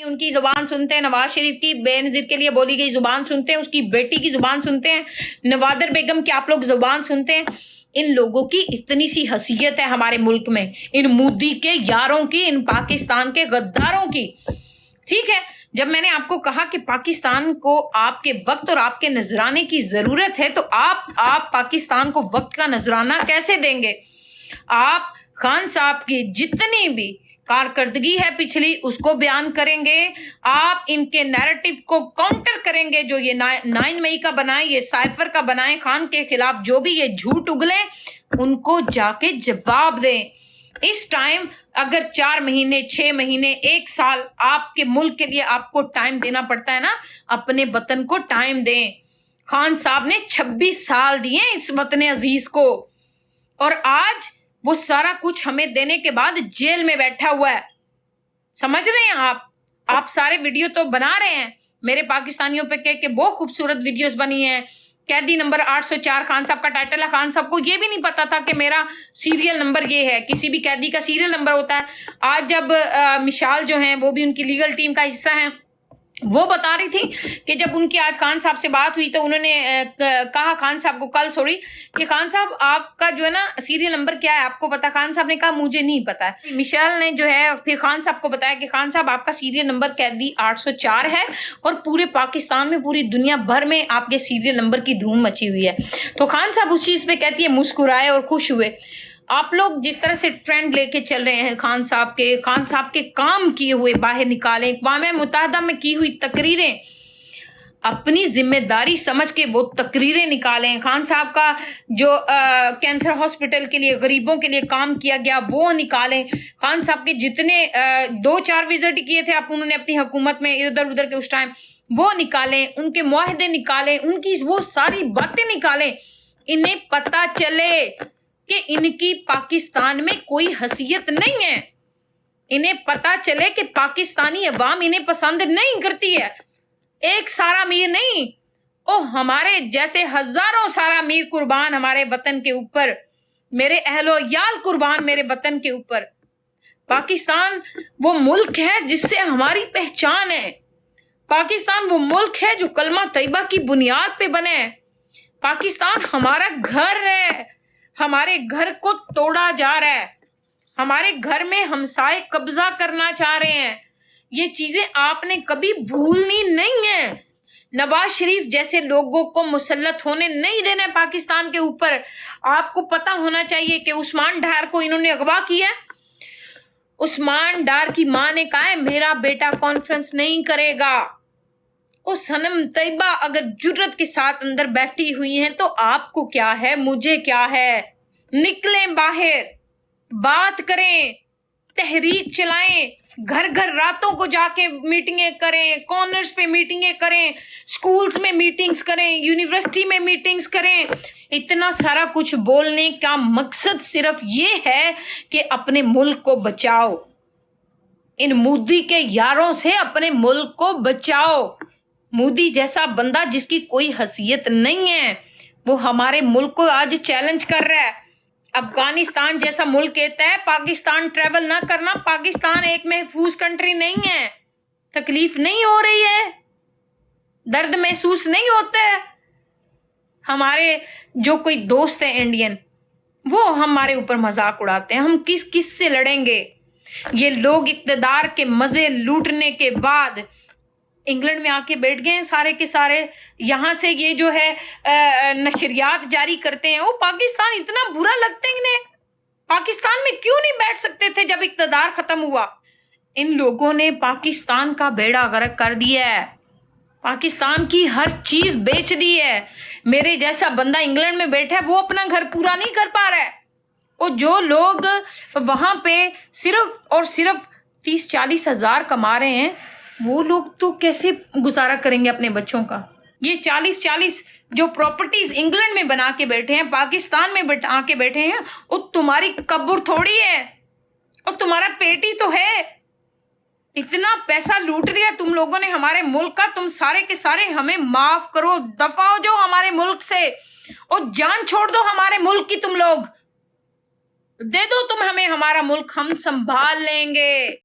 उनकी जुबान सुनते हैं, नवाज शरीफ की बेनजीर के लिए बोली गई जुबान सुनते हैं, उसकी बेटी की जुबान सुनते हैं, नवादर बेगम की आप लोग जुबान सुनते हैं। इन लोगों की इतनी सी हैसियत है हमारे मुल्क में, इन मोदी के यारों की, इन पाकिस्तान के गद्दारों की। ठीक है, जब मैंने आपको कहा कि पाकिस्तान को आपके वक्त और आपके नजराने की जरूरत है, तो आप पाकिस्तान को वक्त का नजराना कैसे देंगे? आप खान साहब की जितनी भी कारकर्दगी है पिछली, उसको बयान करेंगे, आप इनके नैरेटिव को काउंटर करेंगे जो ये 9 मई का बनाए, ये साइफर का बनाए, खान के खिलाफ जो भी ये झूठ उगले, उनको जाके जवाब दें। इस टाइम अगर 4 महीने, 6 महीने, 1 साल आपके मुल्क के लिए आपको टाइम देना पड़ता है ना, अपने वतन को टाइम दें। खान साहब ने 26 साल दिए इस वतन अजीज को, और आज वो सारा कुछ हमें देने के बाद जेल में बैठा हुआ है। समझ रहे हैं आप सारे वीडियो तो बना रहे हैं मेरे पाकिस्तानियों पे कह के, बहुत खूबसूरत वीडियोस बनी हैं। कैदी नंबर 804 खान साहब का टाइटल है। खान साहब को ये भी नहीं पता था कि मेरा सीरियल नंबर ये है, किसी भी कैदी का सीरियल नंबर होता है। आज जब मिशाल जो हैं, वो भी उनकी लीगल टीम का हिस्सा हैं, वो बता रही थी कि जब उनकी आज खान साहब से बात हुई तो उन्होंने कहा खान साहब को कल, सॉरी, कि खान साहब आपका जो है ना सीरियल नंबर क्या है, आपको पता? खान साहब ने कहा मुझे नहीं पता है। मिशेल ने जो है फिर खान साहब को बताया कि खान साहब आपका सीरियल नंबर कैदी 804 है, और पूरे पाकिस्तान में, पूरी दुनिया भर में आपके सीरियल नंबर की धूम मची हुई है। तो खान साहब उस चीज पे कहती है मुस्कुराए और खुश हुए। आप लोग जिस तरह से ट्रेंड लेके चल रहे हैं, खान साहब के काम किए हुए बाहर निकालें, अक़वाम मुत्तहिदा में की हुई तकरीरें, अपनी जिम्मेदारी समझ के वो तकरीरें निकालें। खान साहब का जो कैंसर हॉस्पिटल के लिए, गरीबों के लिए काम किया गया, वो निकालें। खान साहब के जितने 2-4 विजिट किए थे आप उन्होंने अपनी हुकूमत में इधर उधर के उस टाइम, वो निकालें, उनके मुआहदे निकालें, उनकी वो सारी बातें निकालें। इन्हें पता चले कि इनकी पाकिस्तान में कोई हैसियत नहीं है। इन्हें पता चले कि पाकिस्तानी अवाम इन्हें पसंद नहीं करती है। एक सारा मीर नहीं, ओ हमारे जैसे हजारों सारा मीर कुर्बान हमारे वतन के ऊपर, मेरे अहलो याल कुर्बान मेरे वतन के ऊपर। पाकिस्तान वो मुल्क है जिससे हमारी पहचान है। पाकिस्तान वो मुल्क है जो कलमा तैयबा की बुनियाद पे बने। पाकिस्तान हमारा घर है, हमारे घर को तोड़ा जा रहा है, हमारे घर में हमसाए कब्जा करना चाह रहे हैं। ये चीजें आपने कभी भूलनी नहीं है। नवाज शरीफ जैसे लोगों को मुसल्लत होने नहीं देना पाकिस्तान के ऊपर। आपको पता होना चाहिए कि उस्मान डार को इन्होंने अगवा किया। उस्मान डार की मां ने कहा है मेरा बेटा कॉन्फ्रेंस नहीं करेगा। उस सनम तैयबा अगर जुर्रत के साथ अंदर बैठी हुई हैं तो आपको क्या है, मुझे क्या है? निकलें बाहर, बात करें, तहरीक चलाएं, घर घर रातों को जाके मीटिंगें करें, कॉर्नर्स पे मीटिंगें करें, स्कूल्स में मीटिंग्स करें, यूनिवर्सिटी में मीटिंग्स करें। इतना सारा कुछ बोलने का मकसद सिर्फ ये है कि अपने मुल्क को बचाओ, इन मोदी के यारों से अपने मुल्क को बचाओ। मोदी जैसा बंदा जिसकी कोई हैसियत नहीं है, वो हमारे मुल्क को आज चैलेंज कर रहा है। अफगानिस्तान जैसा मुल्क कहता है पाकिस्तान ट्रेवल ना करना। पाकिस्तान एक महफूज कंट्री नहीं है। तकलीफ नहीं हो रही है, दर्द महसूस नहीं होता है। हमारे जो कोई दोस्त है इंडियन, वो हमारे ऊपर मजाक उड़ाते हैं। हम किस से लड़ेंगे? ये लोग इक़्तिदार के मजे लूटने के बाद इंग्लैंड में आके बैठ गए हैं सारे के सारे। यहाँ से ये जो है नशरियात जारी करते हैं। वो पाकिस्तान इतना बुरा लगता है इन्हें। पाकिस्तान में क्यों नहीं बैठ सकते थे जब इक़्तिदार खत्म हुआ? इन लोगों ने पाकिस्तान का बेड़ा गर्क कर दिया है, पाकिस्तान की हर चीज बेच दी है। मेरे जैसा बंदा इंग्लैंड में बैठा है, वो अपना घर पूरा नहीं कर पा रहा है। और जो लोग वहां पे सिर्फ और सिर्फ 30-40 हजार कमा रहे हैं, वो लोग तो कैसे गुजारा करेंगे अपने बच्चों का? ये 40-40 जो प्रॉपर्टीज इंग्लैंड में बना के बैठे हैं, पाकिस्तान में बना के बैठे हैं, वो तुम्हारी कब्र थोड़ी है, और तुम्हारा पेट ही तो है। इतना पैसा लूट लिया तुम लोगों ने हमारे मुल्क का। तुम सारे के सारे हमें माफ करो, दफा हो जाओ हमारे मुल्क से, और जान छोड़ दो हमारे मुल्क की। तुम लोग दे दो तुम हमें हमारा मुल्क, हम संभाल लेंगे।